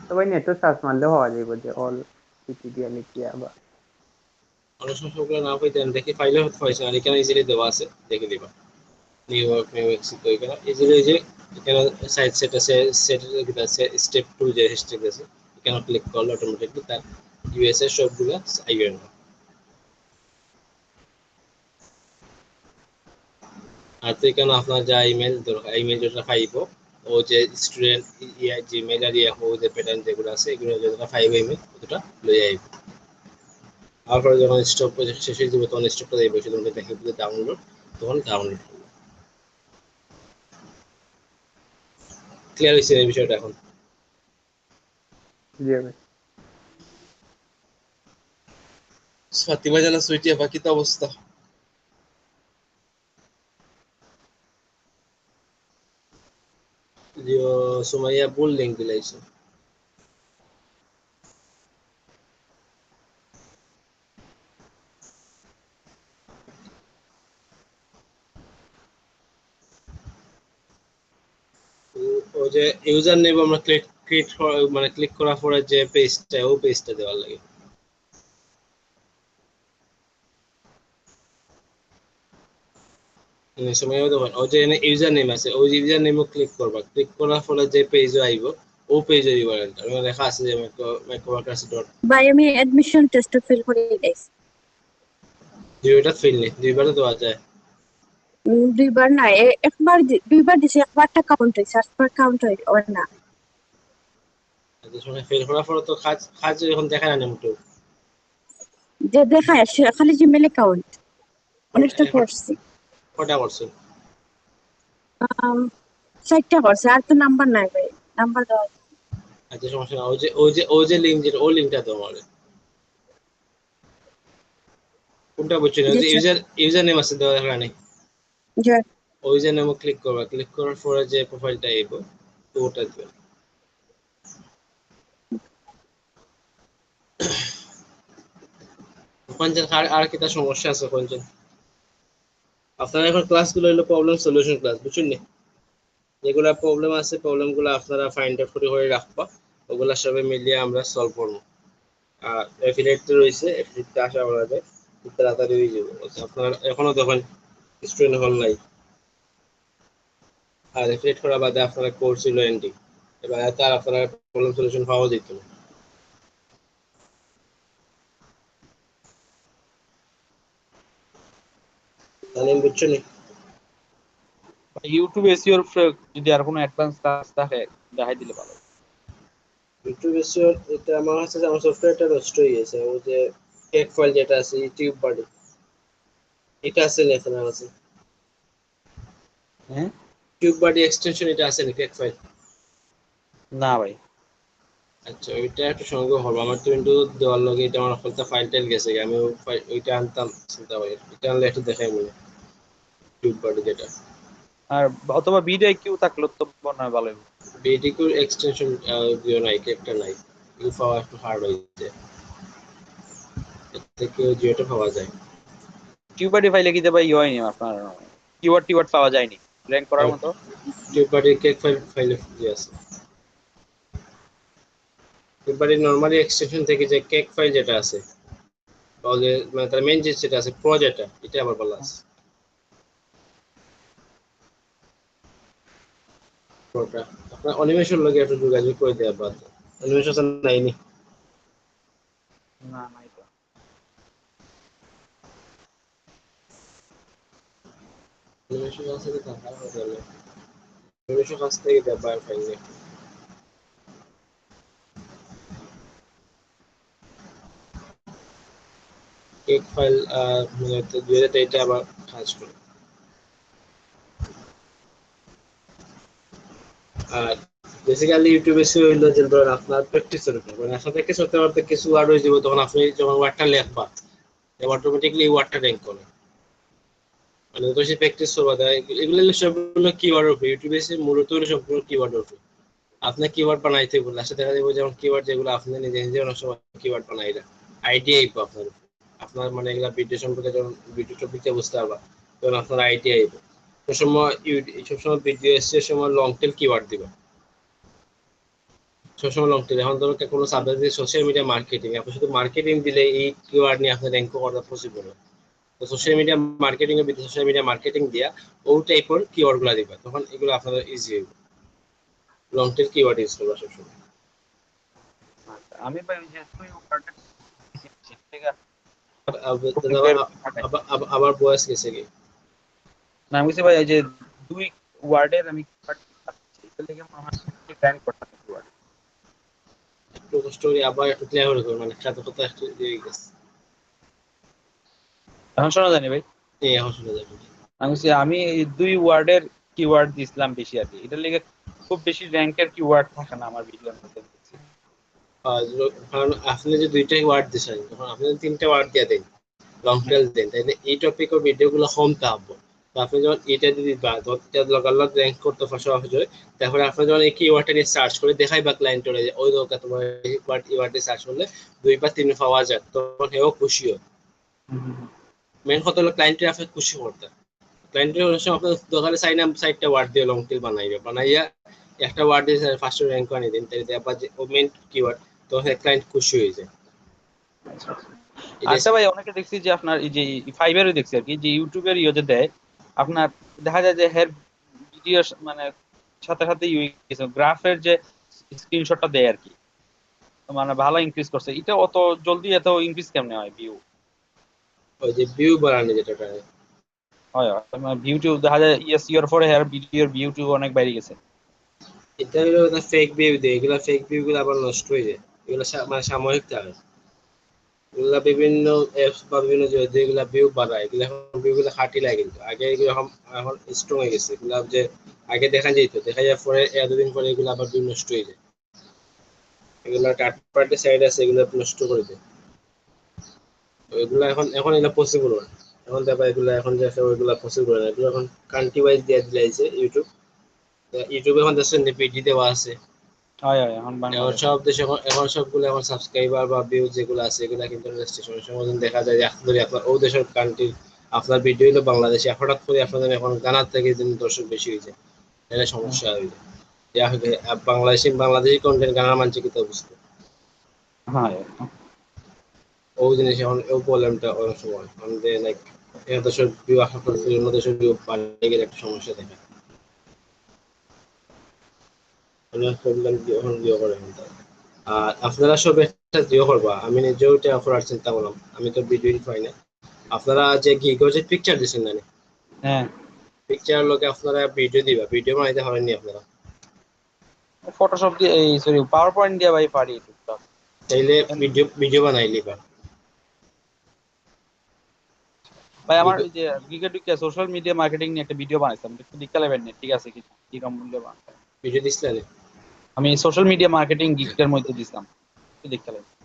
তো ভাই নেটও সার্চ মারলে হওয়া যাবে যে অল সিটি দিয়ে লিখিয়া বা অনেক সময় সবগুলো না পাইতেন দেখি ফাইলে হতে পারছে আর এখানে ইজিলি দেওয়া আছে, দেখে দিবা। নিউ ইয়র্ক, নিউ মেক্সিকো, এখানে ইজিলি যে এখানে সাইট সেট আছে, সেট আছে স্টেপ 2 যে হ্যাশট্যাগ আছে, এখানে ক্লিক করলে অটোমেটিকলি তার ইউএস এর সবগুলো আইবে না। আর তো এখানে আপনার যা ইমেল দরকার, ইমেল যেটা পাইব ও যে স্টুডেন্ট জিমেল আর ইয়াহু যে প্যাটার্ন যেগুলো আছে এগুলো যেটা পাইব ইমেল ওটা লয়ে আইব। তারপরে যখন স্টপ শেষ হয়ে যাবে তখন স্টপটা যাইব, সেজন্য দেখে বুঝে ডাউনলোড, তখন ডাউনলোড করবো। ক্লিয়ার হয়েছে এই বিষয়টা এখন? জি ভাই। ফাতিমা জানা সুইটিয়া বাকি তো অবস্থা? জিও সুমাইয়া বুল লিংক দিলাইছো। ও যে ইউজার নেম আমরা ক্লিক মানে ক্লিক করার পরে যে পেজটা, ও পেজটা দেওয়ার লাগে। সময় দেখুন ও যে ইউজার নেম আছে, ওই ইউজার নেমও ক্লিক করবা, ক্লিক করার ফলে যে পেজে আইব ও পেজের ইউআরএল আমার লেখা আছে যে মাইক্রোওয়ার্কার্স ডট। ভাই আমি অ্যাডমিশন টেস্ট ফিল করে দিয়েছি। দুইটা ফিল নেই, দুইবারও দেওয়া যায়। দুইবার না, একবার দুইবার দিছি, একবারটা কাউন্ট হয়েছে, একবার কাউন্ট হয় না। সময় ফিল করার পরে তো কাজ কাজ এখন দেখা যায় না মোটেও। যে দেখায় খালি জিমেলে কাউন্ট অনেকটা এখন করছি। কটা করছেন? 4টা করছে, আর তো নাম্বার নাই ভাই, নাম্বার দেওয়া যায়। আচ্ছা সমস্যা না, ওই যে লিঙ্ক, যেটা ও লিঙ্কটা তো আমার কোনটা বুঝছেন? ওই জি যে স্যার। ইউজার নেম আছে দেওয়া দেখা নেই, জি। ওই যে নেমও ক্লিক করবা, ক্লিক করার পরে যে প্রোফাইলটা আইব তো ওটা দিবে। কোনজন আর কি তার সমস্যা আছে কোনজন? আপনারা এখন ক্লাসগুলো হলো প্রবলেম সলিউশন ক্লাস, বুঝছেন নি? যেগুলা প্রবলেম আছে প্রবলেমগুলো আপনারা ফাইন্ড আউট করে রাখবা, ওগুলা সবে মিলিয়ে আমরা সলভ করবো। আর এফিলিয়েট রয়েছে, এফিলিয়েটটা আশা করা যায় খুব তাড়াতাড়ি হয়ে যাবে। আপনারা এখনো দেখেন স্টুডেন্ট হল নাই, আর এফিলিয়েট করা বাদে আপনারা কোর্স ছিল এন্ডিং, এবার তার আপনারা প্রবলেম সলিউশন পাওয়া যেত না। তাহলে বুঝছো নি? ইউটিউব এসইওর যদি আর কোনো অ্যাডভান্স কাজ থাকে দেখাই দিলে ভালো। ইউটিউব এসিওর এটা আমার কাছে আমার সফটওয়্যারটা নষ্ট হয়ে গেছে, ওই যে টেক ফাইল যেটা আছে ইউটিউব বাডি, এটা আছে না আপনার কাছে? হ্যাঁ টিউব বাডি এক্সটেনশন এটা আছে না টেক ফাইল? না ভাই। আচ্ছা ওইটা একটু সংগ্রহ হবে, আমার তো উইন্ডোজ দেওয়ার লগে এটা আমার হয়তো ফাইল টাইল গেছে, আমি ওইটা আনতাম চিন্তা করি, এটা আনলে একটু দেখাই মনে টিউব বাডি যেটা। আর অথবা বিডে কিউ থাকলে তো মনে হয় ভালো হবে। বিডিকুর এক্সটেনশন দিও নাই, একটা নাই, ইউ পাওয়া একটু হার্ড হয়ে যায়, এর থেকে জিওটা পাওয়া যায়। টিউবারটি ফাইলে কি ভাই হয়নি আপনার, কিওয়ার্ড টিওয়ার্ড পাওয়া যায়নি র্যাঙ্ক করার মতো? টিউব বাডি কেক ফাইল ফাইলে আছে। টিউব বাডি নরমালি এক্সটেনশন থেকে যে কেক ফাইল যেটা আছে, বা যে মানে তার মেইন যেটা আছে প্রো যেটা, এটা আবার ভালো আছে। প্রোটা আপনার অ্যানিমেশন লগে একটু যোগাযোগ করে দেওয়া বাদ, অ্যানিমেশন নাইনি। না নাই তো। অ্যানিমেশন আছে কি তা ভালো হবে, অ্যানিমেশন কাছ থেকে দেওয়া বাইরে ফাইল নিয়ে। কেক ফাইল মূলত 2023 আবার কাজ করে। আর বেসিক্যালি ইউটিউবে সে হইলো যে ধরেন আপনার প্র্যাকটিসের উপর, মানে আসলে প্র্যাকটিস করতে করতে কিছু ওয়ার্ড হয়ে যাবে, তখন আপনি যখন ওয়ার্ডটা লেখবা অটোমেটিকলি এই ওয়ার্ডটা র্যাঙ্ক করে, মানে তো সে প্র্যাকটিস করবা দেয়। এগুলো সবগুলো কিওয়ার্ডের উপর, ইউটিউবে সে মূলত হলো সবগুলো কিওয়ার্ডের উপর। আপনি কিওয়ার্ড বানাইতে বললে আসলে দেখা যাবে যেমন কিওয়ার্ড যেগুলো আপনি নিজে নিজে অনেক সময় কিওয়ার্ড বানাই না, আইডিয়াই আপনার। আপনার মানে এগুলা ভিডিও সম্পর্কে যখন ভিডিও টপিকটা বুঝতে পারবা তখন আপনার আইডিয়া আইব। সবসময় সবসময় ভিডিও এসছে সময় লং টেল কিওয়ার্ড দিবা, সবসময় লং টেল। এখন ধরো কোনো সাবজেক্ট সোশ্যাল মিডিয়া মার্কেটিং, আপনি শুধু মার্কেটিং দিলে এই কিওয়ার্ড নিয়ে আপনার র্যাঙ্ক করা পসিবল না। তো সোশ্যাল মিডিয়া মার্কেটিং এর ভিতরে সোশ্যাল মিডিয়া মার্কেটিং দিয়া ও টাইপের কিওয়ার্ড গুলা দিবা, তখন এগুলো আপনাদের ইজি হবে। লং টেল কিওয়ার্ড ইউজ করবা সবসময়। আচ্ছা, আমি ভাই ওই যে তুই ওয়ার্ডের ঠিক আছে আবার বয়স গেছে কি না আমি বলছি ভাই ওই যে দুই ওয়ার্ডের আমি এটা লেগে মনে হয় র্যাঙ্ক করতে ওয়ার্ড একটু কষ্ট করে আবার একটু ক্লিয়ার করে করো, মানে সাথে কথা একটু দিয়ে গেছে। এখন শোনা যায়নি ভাই? এই এখন শুনে যাবে। আমি বলছি আমি এই দুই ওয়ার্ডের কিওয়ার্ড দিছিলাম বেশি আর কি, এটা লেগে খুব বেশি র্যাঙ্কের কিওয়ার্ড থাকে না আমার ভিডিওর মধ্যে দেখছি। কারণ আপনি যে দুইটাই ওয়ার্ড দিচ্ছেন, তখন আপনি যদি তিনটা ওয়ার্ড দিয়ে দেন, লং টেল দেন, তাহলে এই টপিক ও ভিডিও গুলো কম থাকবো। তো আপনি যখন এটা যদি লগালগ র্যাঙ্ক করতে পারছো, তারপরে আপনি যখন এই কিওয়ার্ডটা নিয়ে সার্চ করে দেখাই বা ক্লায়েন্টের যে ওই দরকার তোমার কিওয়ার্ড দিয়ে সার্চ করলে 2 বা 3 পাওয়া যায়, তখন হেও খুশি হয়। মেন কথা হলো ক্লায়েন্টের আপনি খুশি করতে। ক্লায়েন্টের অনেক সময় আপনার দোকানে সাইডটা ওয়ার্ড দিয়ে লং টেল বানাইয়া একটা ওয়ার্ড দিয়ে ফার্স্ট র্যাঙ্ক আনিয়ে দিন, তাহলে আবার যে মেন কিওয়ার্ড, তখন ক্লায়েন্ট খুশি হয়ে যায়। আচ্ছা ভাই, অনেকে দেখছি যে আপনার এই যে ফাইবারও দেখছি আর কি, যে ইউটিউবের ইয়ে দেয় আপনার, দেখা যায় যে হের ভিডিও মানে সাথে সাথে গ্রাফের যে স্ক্রিনশটটা দেয় আর কি, মানে ভালো ইনক্রিজ করছে, এটা অত জলদি এত ইনক্রিজ কেমনে হয় ভিউ? ওই যে ভিউ বাড়ানো যেটা করে। হয় হয়, ভিউটিউব দেখা যায় ইয়েস ইয়ার পরে হের ভিডিওর ভিউটিউব অনেক বাইরে গেছে। এটা হলো ফেক ভিউ দেয়, এগুলা ফেক ভিউ গুলো আবার নষ্ট হয়ে যায়। এগুলো মানে সাময়িক থাকে। এগুলা বিভিন্ন অ্যাপস বা বিভিন্ন যেগুলা ভিউ বাড়ায়, এগুলা এখন ভিউ গুলো খাটি লাগে, কিন্তু আগে এগুলো এখন এখন স্ট্রং হয়ে গেছে। এগুলা যে আগে দেখা যেত, দেখা যায় পরে এতদিন পরে এগুলো আবার ভিউ নষ্ট হয়ে যায়। এগুলা থার্ড পার্টি সাইড আছে, এগুলো নষ্ট করে দেয়। তো এগুলা এখন এখন এগুলা পসিবল না। এখন দেখো এগুলা এখন যে আছে ওইগুলা পসিবল না, এগুলো এখন কান্ট্রি ওয়াইজ দিয়ে দিয়েছে ইউটিউব। ইউটিউবে এখন দেখছেন পিডি দেওয়া আছে। হয় হয়, এখন এখন বাংলাদেশ সব দেশে এখন সবগুলো এখন সাবস্ক্রাইবার বা ভিউজ যেগুলো আছে এগুলো কিন্তু রেজিস্ট্রেশনের সময় দেখা যায় যে আপনার আপনার ও দেশের কান্ট্রি আপনার ভিডিও হলো বাংলাদেশে, হঠাৎ করে আপনাদের এখন গানার থেকে যদি দর্শক বেশি হয়ে যায়, তাহলে সমস্যা হয়ে যায়। যা হবে বাংলাদেশি কন্টেন্ট গানার মানছে কিন্তু বুঝতে হ্যাঁ। ও জিনিস এখন ও প্রবলেমটা অনেক সময় আমাদের লাইক এক দেশের ভিউ আশা করছি অন্য দেশের ভিউ বাড়িয়ে গেলে একটা সমস্যা দেখা অনেক প্রবলেম এখন দিয়ে করে এখন তারা। আর আপনারা সব একটা জিও করবা, আমি নিজেও এটা করার চিন্তা করলাম, আমি তো ভিডিও পাই না। আপনারা যে গিগো যে পিকচার দিচ্ছেন না, হ্যাঁ, পিকচার লোকে আপনারা ভিডিও দিবা, ভিডিও বানাইতে পারেননি আপনারা? ফটোশপ দিয়ে এই সরি পাওয়ার পয়েন্ট দিয়ে ভাই পারি টুকটাক। তাইলে ভিডিও ভিডিও বানাই লিবা। ভাই আমার এই যে গিগা সোশ্যাল মিডিয়া মার্কেটিং নিয়ে একটা ভিডিও বানাইছিলাম, একটু দেখতে লাগবেন না, ঠিক আছে কি কি রকম মূল্য ভিডিও দিছিলেন? আমি সোশ্যাল মিডিয়া মার্কেটিং গিগের মধ্যে দিছিলাম, একটু দেখতে লাগবেন।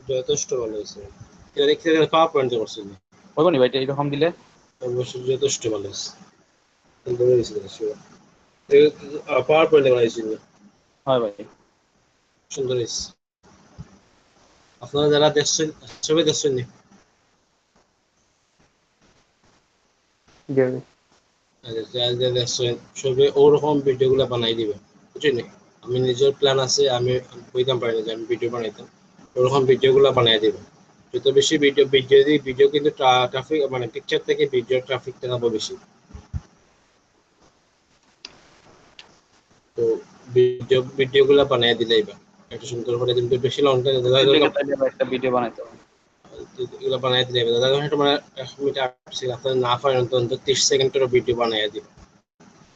যথেষ্ট ভালো হয়েছে। এটা দেখতে পাওয়ার পয়েন্টে করছিল, হইব নি ভাই এটা এরকম দিলে? অবশ্যই যথেষ্ট ভালো হয়েছে, সুন্দর হয়েছিল। পাওয়ার পয়েন্টে বানাইছিল, হয় ভাই। সুন্দর হয়েছে। আপনারা যারা দেখছেন সবাই দেখছেন নি? জি যারা যারা দেখছেন সবাই ওরকম ভিডিও গুলা বানাই দিবে, বুঝছেন নি? আমি নিজের প্ল্যান আছে, আমি বইতাম পারি না যে আমি ভিডিও বানাইতাম, ওরকম ভিডিও গুলা বানাই দিবে। যত বেশি ভিডিও ভিডিও দিই, ভিডিও কিন্তু ট্রাফিক মানে পিকচার থেকে ভিডিও ট্রাফিকটা যাবো বেশি। তো ভিডিও গুলা বানাই দিলে এবার একটা সুন্দর করে, কিন্তু বেশি লং টাইম লিখে তাইলে ভাই একটা ভিডিও বানাইতে হবে। এগুলো বানাই দিলে এবার দাদা একটা মানে 1 মিনিট 8 সেকেন্ড, আপনার না পারেন অন্তত 30 সেকেন্ডের ভিডিও বানাই দিব।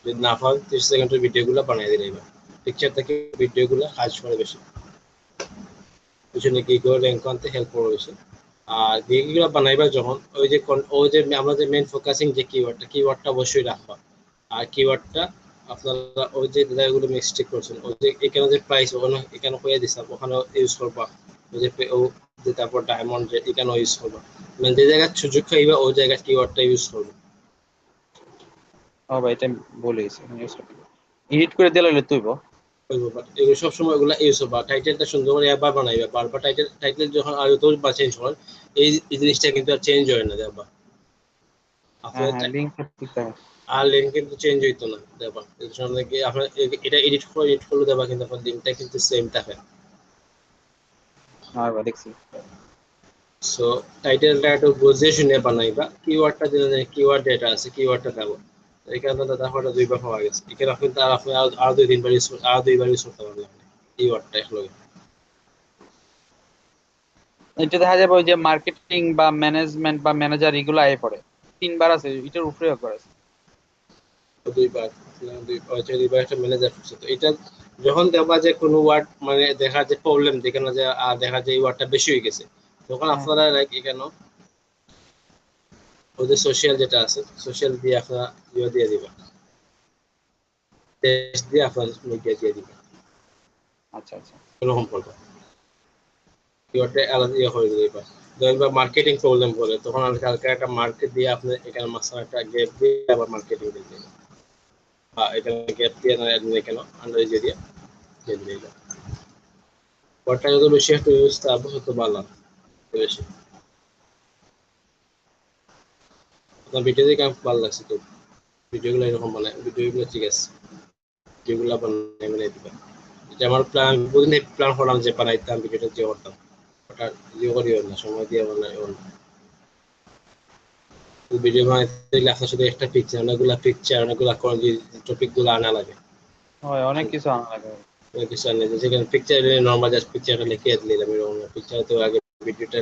যদি না পারেন 30 সেকেন্ডের ভিডিও গুলো বানাই দিলে এবার পিকচার থেকে ভিডিও গুলো কাজ করে বেশি, পিছনে কি করে র্যাঙ্ক আনতে হেল্প করবে বেশি। আর ভিডিওগুলো বানাইবা যখন ওই যে আমরা যে মেইন ফোকাসিং যে কিওয়ার্ডটা অবশ্যই রাখবা। আর কিওয়ার্ডটা আপনারা ওই যে দাদাগুলো মিস্টেক করছেন, ওই যে এখানে যে প্রাইস ওখানে এখানে হয়ে দিচ্ছেন ওখানে ইউজ করবা। ওই যে ও যে তারপর ডায়মন্ড যে এখানে ইউজ করবা, মানে যে জায়গায় সুযোগ খাইবা ওই জায়গায় কিওয়ার্ডটা ইউজ করবে। ও ভাই এটা বলেছি এডিট করে দিলে হইলে তুইব। এগুলো সবসময় ওগুলো ইউজ হবে। টাইটেলটা সুন্দর করে একবার বানাইবে, বারবার টাইটেল যখন আর তো বা চেঞ্জ হয়, এই জিনিসটা কিন্তু আর চেঞ্জ হয় না একবার হ্যাঁ আপনার। হ্যাঁ লিংক দিতে হবে। আর লিঙ্ক কিন্তু চেঞ্জ হইতো না দেখবা, এর সামনে কি আপনার এটা এডিট করলে দেখবা কিন্তু আপনার লিঙ্কটা কিন্তু সেম থাকে। হ্যাঁ ভাই দেখছি। সো টাইটেলটা একটু বুঝে শুনে বানাইবা, কিওয়ার্ডটা দিলে কিওয়ার্ড ডেটা আছে কিওয়ার্ডটা দেবো। এখানে তো দাদা হঠাৎ 2বার পাওয়া গেছে, এখানে কিন্তু আর আপনি আরো 2-3 বার ইউজ করতে পারবেন কিওয়ার্ডটা একলগে। এটা দেখা যাবে ওই যে মার্কেটিং বা ম্যানেজমেন্ট বা ম্যানেজার এগুলো আয় পড়ে 3বার আছে, এটার উপরে একবার আছে। 2বার, 2বার একটা ম্যানেজার করছে। তো এটা যখন দেখবা যে কোনো ওয়ার্ড মানে দেখা যে প্রবলেম দেখে না যে আর দেখা যায় এই ওয়ার্ডটা বেশি হয়ে গেছে, তখন হ্যাঁ আপনারা লাইক এখানে ওদের সোশ্যাল যেটা আছে সোশ্যাল দিয়ে আপনারা ইয়ে দিয়ে দিবেন, টেক্সট দিয়ে আপনার মিডিয়া দিয়ে দিবেন, আচ্ছা আচ্ছা। এরকম করবেন। কিওয়ার্ডটা আলাদা ইয়ে করে দিলে এবার ধরেন বা মার্কেটিং প্রবলেম বলে, তখন আর হালকা একটা মার্কেট দিয়ে আপনি এখানে মাঝখানে একটা গ্যাপ দিয়ে আবার মার্কেটিং দিয়ে দিবেন, বা এখানে গ্যাপ দিয়ে না এখানে আন্ডার দিয়ে দিয়ে দিলে ওয়ার্ডটা যত বেশি একটু ইউজ তারপর তত ভালো বেশি। আপনার ভিডিও দেখে আমার ভালো লাগছে, তো ভিডিওগুলো এরকম বানায়, ভিডিওগুলো ঠিক আছে, ভিডিওগুলো বানাই বানাই দিবেন। যে আমার প্ল্যান প্রতিদিন প্ল্যান করলাম যে বানাইতাম ভিডিওটা যে করতাম, ওটা ইয়ে করিও না, সময় দিয়ে বানাই না। ভিডিও বানাইতে গেলে আপনার শুধু একটা পিকচার অনেকগুলা টপিক গুলো আনা লাগে, হয় অনেক কিছু আনা লাগে ভাই। কিছু আনলে যেখানে পিকচার নর্মাল জাস্ট পিকচারটা লিখে দিলাম এরকম না, পিকচার তো আগে ভিডিওটা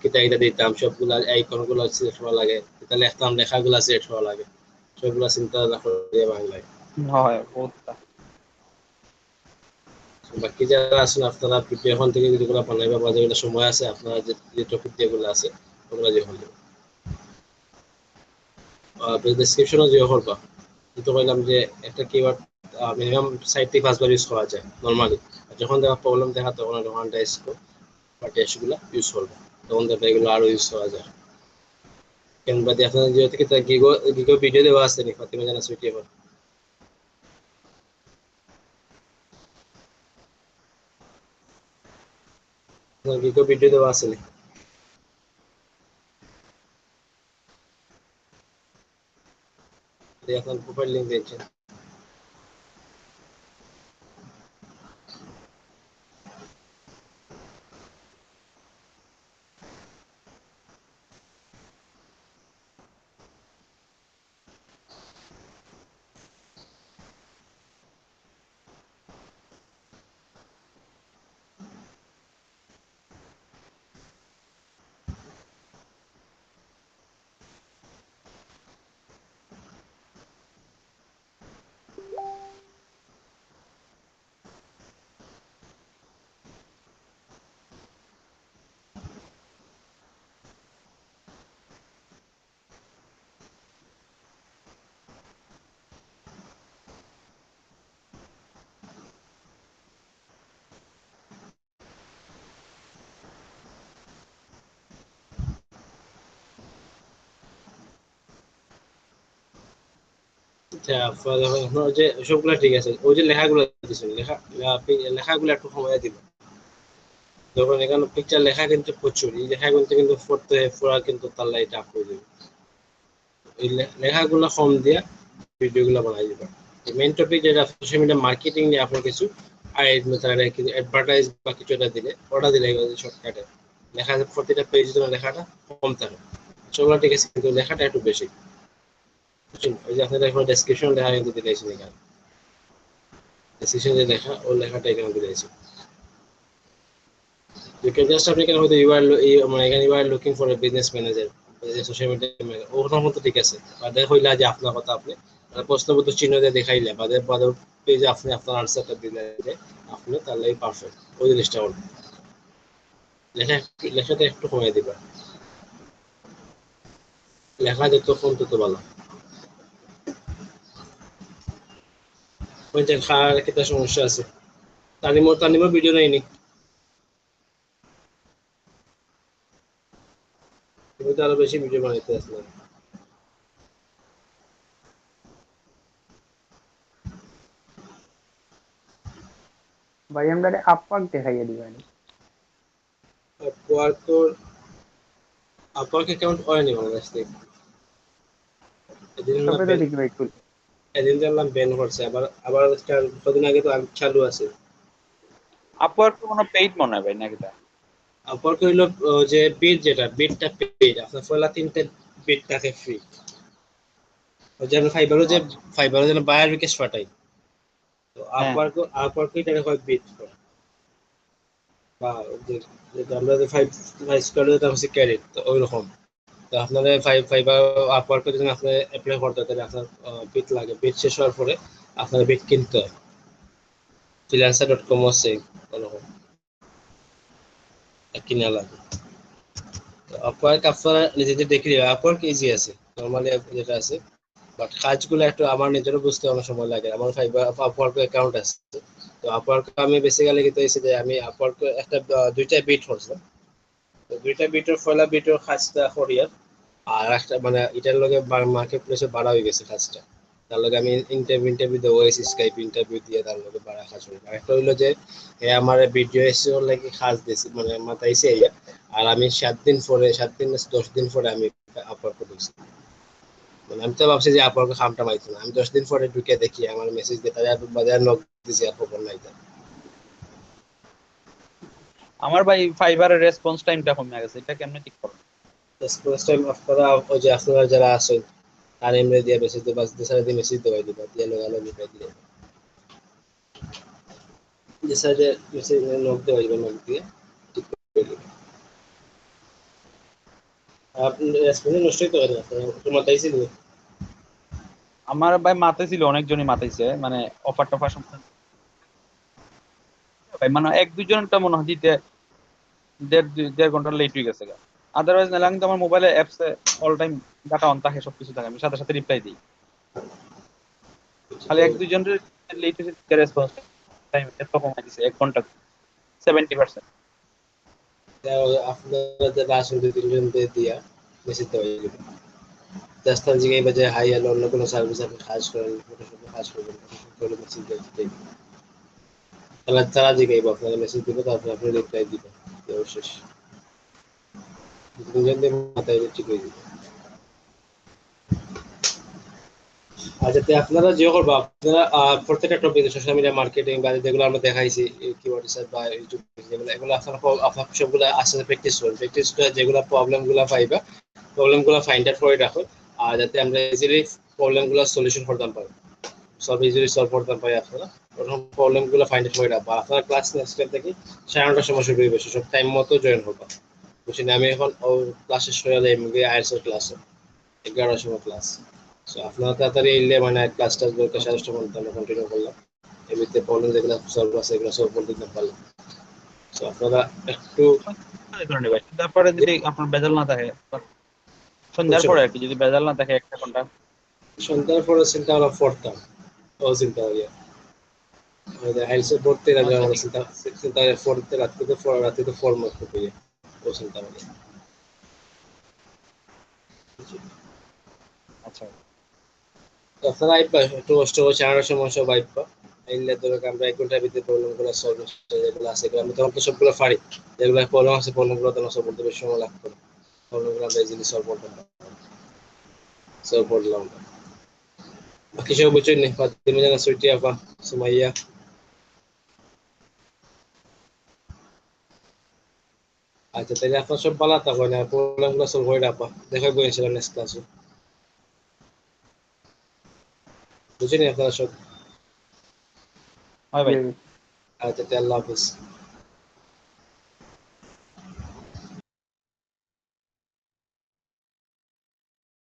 কিতা কিতা দিতাম সবগুলা আইকন গুলো সিলেক্ট হওয়া লাগে, তাহলে লিখতাম লেখাগুলা সিলেক্ট হওয়া লাগে, সবগুলা চিন্তা করে বাংলায়। হয় বহুত। বাকি যারা আছেন আপনারা ভিডিও এখন থেকে যেগুলো বানাইবা বা যেগুলো সময় আছে আপনারা যে টপিক যেগুলো আছে ওগুলো যে হলো ডেসক্রিপশনও যে করবা। কিন্তু কইলাম যে একটা কিওয়ার্ড মিনিমাম 4 থেকে 5 বার ইউজ করা যায় নর্মালি, যখন দেখা প্রবলেম দেখা তখন যখন টেস্ট বা টেস্টগুলো ইউজ করবে, তখন দেখা এগুলো আরো ইউজ করা যায়। কেন বাদে আপনার যে থেকে গিগো গিগো ভিডিও দেওয়া আছে নি ফাতিমা জানা সুইটি এখন গিগো ভিডিও দেওয়া আছে নি? আপনার প্রোফাইল লিংক দিয়েছেন। আপনার যে সবগুলা ঠিক আছে, ওই যে লেখাগুলো দিচ্ছেন লেখাগুলো একটু সময় দিব। যখন এখানে পিকচার লেখা কিন্তু প্রচুর, এই লেখাগুলো কিন্তু পড়তে পুরা কিন্তু তার লাইট আপ হয়ে যাবে। এই লেখাগুলো কম দিয়া ভিডিওগুলো বানাই দিবা। মেইন টপিক যেটা সোশ্যাল মিডিয়া মার্কেটিং নিয়ে আপনার কিছু কিছু অ্যাডভার্টাইজ বা কিছু এটা দিলে ওটা দিলে শর্টকাটে লেখা প্রতিটা পেজ তোমার লেখাটা কম থাকে, সেগুলো ঠিক আছে, কিন্তু লেখাটা একটু বেশি। ওই যে আপনাদের এখন ডেসক্রিপশন লেখা কিন্তু দিয়েছি, এখানে ডেসক্রিপশন যে লেখা ও লেখাটা এখানে দিয়েছি। You can just আপনি এখানে হয়তো মানে এখানে you are looking for a business manager, social media ওখানে মতো ঠিক আছে, বাদে হইলা যে আপনার কথা আপনি প্রশ্নবোধক চিহ্ন দিয়ে দেখাইলে বাদে পেজে আপনি আপনার আনসারটা দিলে যে আপনি তাহলে পারফেক্ট ওই জিনিসটা হলো। লেখাটা একটু কমিয়ে দিবা, লেখা যত কম তত ভালো। ওই যে খাওয়ার একটা সমস্যা আছে, তানিমোর ভিডিও নেয়নি, তুমি তো আরো বেশি ভিডিও বানাইতে আসলে। ভাই আমরা আপওয়ার্ক দেখাইয়া দিবেন। আপওয়ার্ক অ্যাকাউন্ট হয়নি বাংলাদেশ থেকে, তবে তো দেখি ভাই খুল এদিন জানলাম ব্যান করছে, আবার আবার কদিন আগে তো চালু আছে। আপওয়ার্ক তো কোনো পেইড মনে হয় ভাই নাকি তা? আপওয়ার্ক হইলো যে বিটটা পেইড, আপনার পয়লা 3টে বিট থাকে ফ্রি। ওই যে ফাইবারও যেন বায়ার রিকোয়েস্ট পাঠাই, তো হ্যাঁ আপওয়ার্ক এটাকে হয় বিট বা যেটা আমরা যে ফাইভ স্কোয়ার যেটা হচ্ছে ক্যারেট, তো ওই রকম। তো আপনাদের ফাইবার আপওয়ার্কে যদি আপনি অ্যাপ্লাই করতে তাহলে আপনার বিট লাগে, বিট শেষ হওয়ার পরে আপনার বিট কিনতে হয়। freelancer.com আছে ওরকম কিনা লাগে। আপওয়ার্ক আপনারা নিজেদের দেখে দিবেন, আপওয়ার্ক ইজি আছে নরমালি যেটা আছে, বাট কাজগুলো একটু আমার নিজেরও বুঝতে অনেক সময় লাগে। আমার ফাইবার আপওয়ার্ক অ্যাকাউন্ট আছে, তো আপওয়ার্ক আমি বেসিক্যালি কিন্তু হয়েছে যে আমি আপওয়ার্ক একটা দুইটা বিট করছিলাম, তো দুইটা বিটের পয়লা বিটের কাজটা করিয়ার আর একটা মানে এটার লগে মার্কেট প্লেসে বাড়া হয়ে গেছে কাজটা, তার লগে আমি ইন্টারভিউ দেওয়া হয়েছি, স্কাইপ ইন্টারভিউ দিয়ে তার লগে বাড়া কাজ করি। একটা হইলো যে আমার ভিডিও এসে লাগে কাজ দিয়েছি মানে মাথাইছে ইয়া, আর আমি 7 দিন 10 দিন পরে আমি আপওয়ার্ক করেছি। মানে আমি তো ভাবছি যে আপওয়ার্ক খামটা পাইতো না, আমি 10 দিন পরে ঢুকে দেখি আমার মেসেজ দিয়ে তারা বাজার নক দিছি আর খবর নাই। আমার ভাই ফাইবারের রেসপন্স টাইমটা কমে গেছে, এটা কেমনে ঠিক করব? রেসপন্স টাইম আপনারা ওই যে আপনারা যারা আছেন আর এমনি দিয়ে মেসেজ দেবা, দেশারে দিয়ে মেসেজ দেওয়াই দিবা, দিয়ে লোক লিখাই দিয়ে দেশারে মেসেজ নক দেওয়া যাবে, নক দিয়ে ঠিক করে দিবে। আপনি রেসপন্স নষ্টই তো হয় না, তোমার তাইছিল আমার ভাই মাথায় ছিল, অনেকজনই মাথাইছে, মানে অফার টফার সম্পর্কে ভাই মানে এক দুজনটা মনে হয় দিতে দেড় ঘন্টা লেট হয়ে গেছে। আদারওয়াইজ নাহলে কিন্তু আমার মোবাইলে অ্যাপসে অল টাইম ডাটা অন থাকে, সবকিছু থাকে, আমি সাথে সাথে রিপ্লাই দিই। খালি এক দুজনের লেট হয়েছে, রেসপন্স টাইম এত কমাই দিছে 1 ঘন্টা, 70%। আপনারা যারা আসেন 2-3 জন দিয়া মেসেজ দেওয়া যাবে, রাস্তার জায়গায় বাজে হাই হ্যালো অন্য কোনো সার্ভিস আপনি কাজ করেন ফটোশপে কাজ করবেন করে মেসেজ দিয়ে তাহলে তারা জিগাইব, আপনারা মেসেজ দিবে, তারপরে আপনি রিপ্লাই দিবেন, শেষ। 2-3 জন দিয়ে মাথায় ঠিক হয়ে যাবে। আর যাতে আপনারা যে করবো আপনারা প্রত্যেকটা টপিক সোশ্যাল মিডিয়া মার্কেটিং বা যেগুলো আমরা দেখাইছি কিওয়ার্ড রিসার্চ বা ইউটিউব যেগুলো, এগুলো আপনার সবগুলো আসলে প্র্যাকটিস করুন, প্র্যাকটিস করে যেগুলো প্রবলেমগুলো পাইবা প্রবলেমগুলো ফাইন্ড আউট করে রাখুন, আর যাতে আমরা ইজিলি প্রবলেমগুলো সলিউশন করতাম পারি, সব ইজিলি সলভ করতাম পারি। আপনারা প্রথম প্রবলেমগুলো ফাইন্ড আউট করে রাখবো, আপনারা ক্লাস নেক্সট টাইম থেকে 9:30টার সময় শুরু হয়ে সব টাইম মতো জয়েন করবো। বুঝলি আমি এখন ক্লাস শেষ হয়ে যাই আইএলটিএস ক্লাস 11টার সময় ক্লাস, সো আপনারা তাড়াতাড়ি এলে মানে ক্লাসটা বলতে 10:30টার মধ্যে আমরা কন্টিনিউ করলাম, এমনিতে প্রবলেম যেগুলো সলভ আছে এগুলো সলভ করতে দিতে পারলাম। সো আপনারা একটু তারপরে যদি আপনার বেজাল না থাকে সন্ধ্যার পরে আর কি, যদি বেজাল না থাকে 1 ঘন্টা সন্ধ্যার পরে চিন্তা ভাবনা পড়তাম, ও চিন্তা করি আইএলটিএস পড়তে লাগে, আচ্ছা আমরা ঠিক চিন্তা চিন্তা পড়তে রাত্রিতে ফর্ম করতে ও চিন্তা করি। আচ্ছা। আপনারা আইবা একটু কষ্ট করে 4টার সময় সব আইবা। আইলে ধরো আমরা 1 ঘন্টার ভিতরে প্রবলেমগুলো সলভ যেগুলো আছে এগুলো আমি তখন তো সবগুলো পারি। যেগুলো প্রবলেম আছে প্রবলেমগুলো তো সলভ করতে বেশি সময় লাগবে না। প্রবলেমগুলো আমরা ইজিলি সলভ করতে পারবো। সলভ করলাম। বাকি সব বুঝছেন নি? ফাতিমা জানা, সুইটি আপা, সুমাইয়া। আচ্ছা তাহলে আপনার সব ভালো থাকবেন আর প্রবলেমগুলো সলভ করে রাখবা। দেখা করবো ইনশাআল্লাহ নেক্সট ক্লাসে। বুঝছেন আপনারা সব? হয় ভাই। জি। আচ্ছা, আল্লাহ হাফিজ।